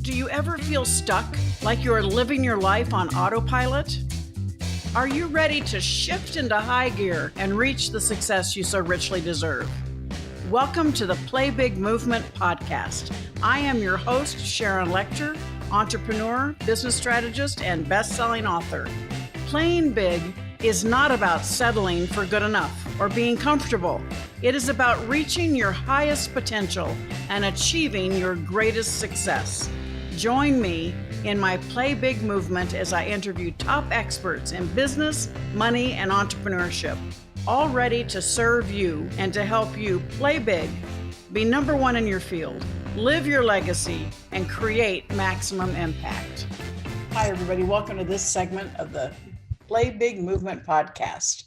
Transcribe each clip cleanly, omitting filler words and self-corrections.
Do you ever feel stuck, like you're living your life on autopilot? Are you ready to shift into high gear and reach the success you so richly deserve? Welcome to the Play Big Movement podcast. I am your host, Sharon Lechter, entrepreneur, business strategist, and best-selling author. Playing big is not about settling for good enough or being comfortable. It is about reaching your highest potential and achieving your greatest success. Join me in my Play Big movement as I interview top experts in business, money, and entrepreneurship, all ready to serve you and to help you play big, be number one in your field, live your legacy, and create maximum impact. Hi, everybody. Welcome to this segment of the Play Big Movement podcast.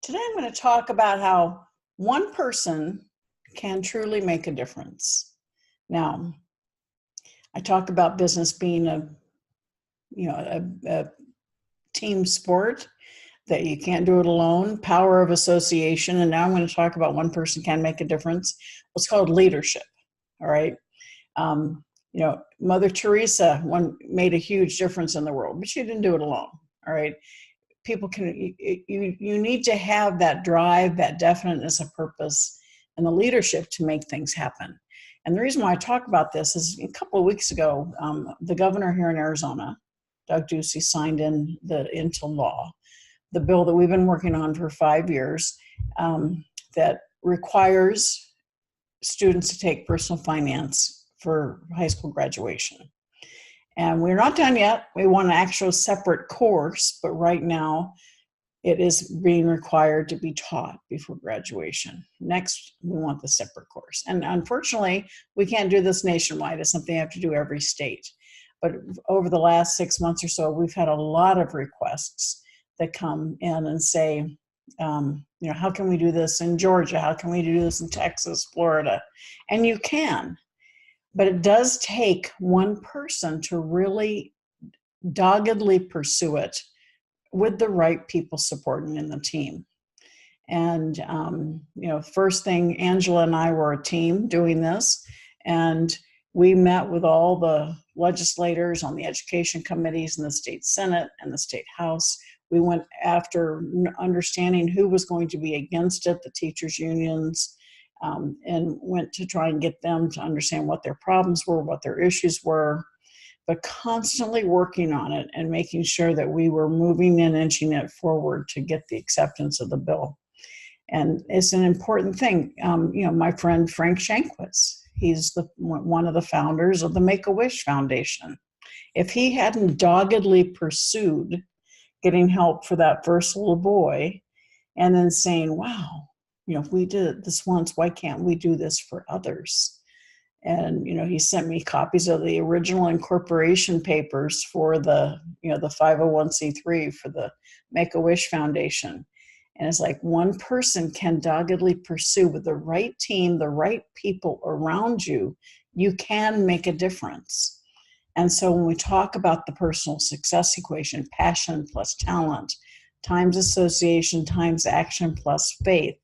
Today, I'm going to talk about how one person can truly make a difference. Now, I talk about business being a team sport, that you can't do it alone, power of association. And now I'm going to talk about one person can make a difference. What's called leadership. All right. Mother Teresa made a huge difference in the world, but she didn't do it alone. All right. People you need to have that drive, that definiteness of purpose, and the leadership to make things happen. And the reason why I talk about this is a couple of weeks ago, the governor here in Arizona, Doug Ducey, signed into law the bill that we've been working on for 5 years that requires students to take personal finance for high school graduation. And we're not done yet. We want an actual separate course, but right now it is being required to be taught before graduation. Next, we want the separate course. And unfortunately, we can't do this nationwide. It's something you have to do every state. But over the last 6 months or so, we've had a lot of requests that come in and say, how can we do this in Georgia? How can we do this in Texas, Florida? And you can, but it does take one person to really doggedly pursue it with the right people supporting in the team. And, first thing, Angela and I were a team doing this, and we met with all the legislators on the education committees in the state Senate and the state House. We went after understanding who was going to be against it, the teachers' unions, and went to try and get them to understand what their problems were, what their issues were, but constantly working on it and making sure that we were moving and inching it forward to get the acceptance of the bill. And it's an important thing. My friend Frank Shankwitz, he's one of the founders of the Make-A-Wish Foundation. If he hadn't doggedly pursued getting help for that first little boy and then saying, wow, if we did this once, why can't we do this for others? And, he sent me copies of the original incorporation papers for the 501c3 for the Make-A-Wish Foundation. And it's like one person can doggedly pursue with the right team, the right people around you, you can make a difference. And so when we talk about the personal success equation, passion plus talent, times association, times action plus faith,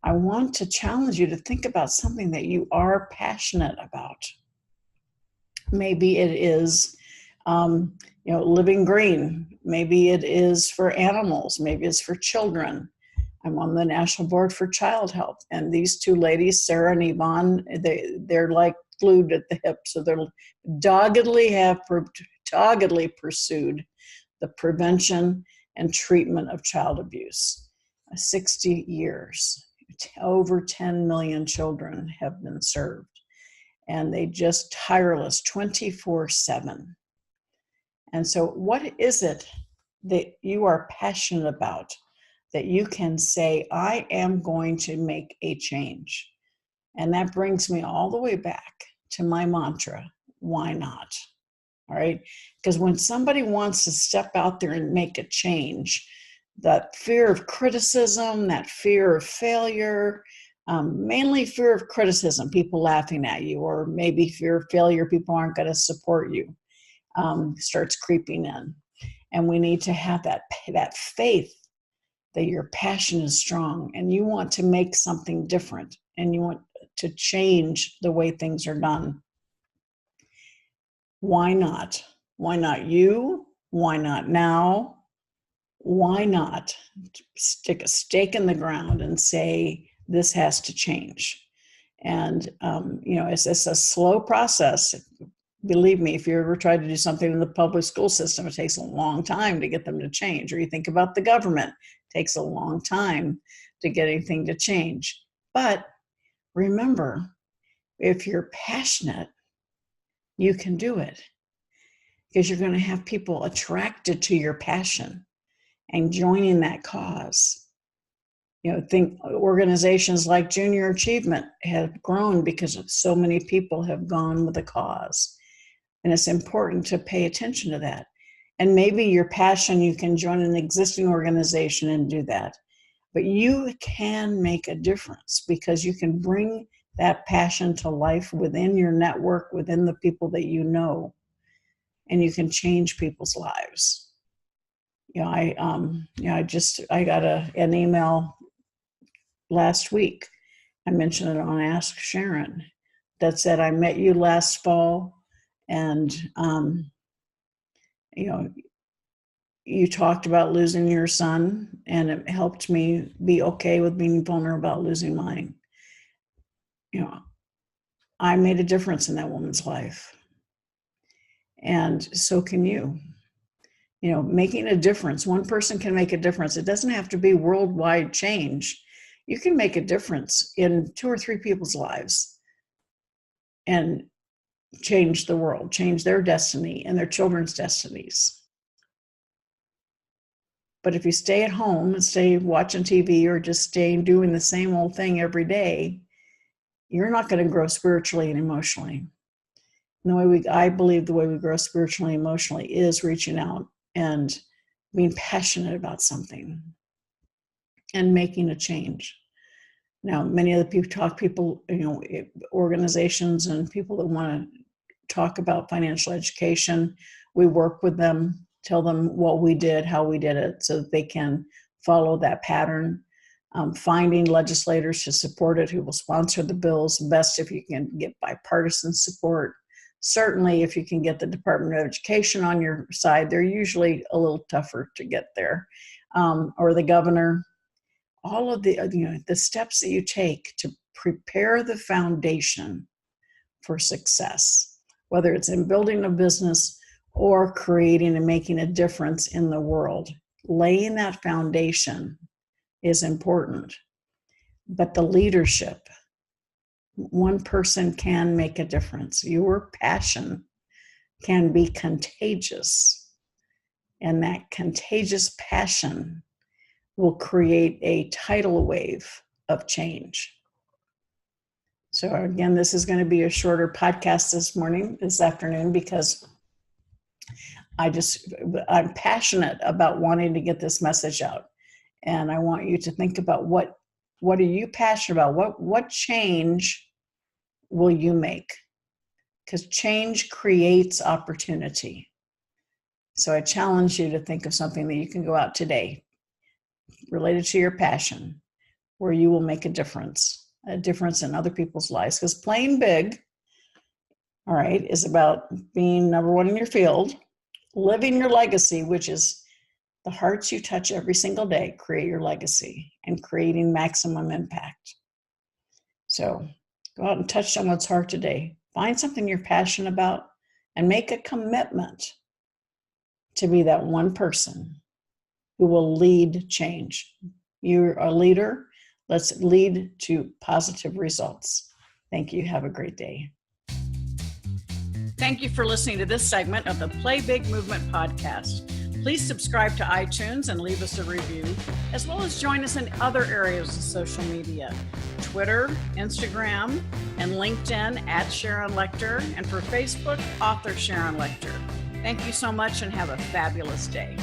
I want to challenge you to think about something that you are passionate about. Maybe it is, living green. Maybe it is for animals. Maybe it's for children. I'm on the National Board for Child Health. And these two ladies, Sarah and Yvonne, they're like glued at the hip. So they're doggedly pursued the prevention and treatment of child abuse. 60 years. Over 10 million children have been served, and they just tireless 24/7. And so what is it that you are passionate about that you can say, I am going to make a change? And that brings me all the way back to my mantra, why not? All right. Because when somebody wants to step out there and make a change, that fear of criticism, that fear of failure, mainly fear of criticism, people laughing at you, or maybe fear of failure, people aren't going to support you, starts creeping in. And we need to have that faith that your passion is strong and you want to make something different and you want to change the way things are done. Why not? Why not you? Why not now? Why not stick a stake in the ground and say, this has to change? And, it's a slow process. Believe me, if you ever try to do something in the public school system, it takes a long time to get them to change. Or you think about the government, it takes a long time to get anything to change. But remember, if you're passionate, you can do it, because you're going to have people attracted to your passion and joining that cause. Think organizations like Junior Achievement have grown because so many people have gone with the cause. And it's important to pay attention to that. And maybe your passion, you can join an existing organization and do that. But you can make a difference, because you can bring that passion to life within your network, within the people that you know, and you can change people's lives. I got an email last week. I mentioned it on Ask Sharon that said, I met you last fall, and you talked about losing your son, and it helped me be okay with being vulnerable about losing mine. I made a difference in that woman's life, and so can you. Making a difference. One person can make a difference. It doesn't have to be worldwide change. You can make a difference in 2 or 3 people's lives and change the world, change their destiny and their children's destinies. But if you stay at home and stay watching TV, or just stay doing the same old thing every day, you're not going to grow spiritually and emotionally. And I believe the way we grow spiritually and emotionally is reaching out and being passionate about something and making a change. Now, many of the organizations and people that want to talk about financial education, we work with them, tell them what we did, how we did it, so that they can follow that pattern. Finding legislators to support it, who will sponsor the bills, best if you can get bipartisan support. Certainly, if you can get the Department of Education on your side, they're usually a little tougher to get there, or the governor. All of the steps that you take to prepare the foundation for success, whether it's in building a business or creating and making a difference in the world, laying that foundation is important. But the leadership, one person can make a difference. Your passion can be contagious, and that contagious passion will create a tidal wave of change. So again, this is going to be a shorter podcast this afternoon, because I'm passionate about wanting to get this message out. And I want you to think about what are you passionate about? What change will you make? Because change creates opportunity. So I challenge you to think of something that you can go out today related to your passion, where you will make a difference in other people's lives. Because playing big, all right, is about being number one in your field, living your legacy, which is the hearts you touch every single day, create your legacy, and creating maximum impact. So go out and touch someone's heart today. Find something you're passionate about and make a commitment to be that one person who will lead change. You're a leader. Let's lead to positive results. Thank you. Have a great day. Thank you for listening to this segment of the Play Big Movement podcast. Please subscribe to iTunes and leave us a review, as well as join us in other areas of social media: Twitter, Instagram, and LinkedIn at Sharon Lechter, and for Facebook, author Sharon Lechter. Thank you so much and have a fabulous day.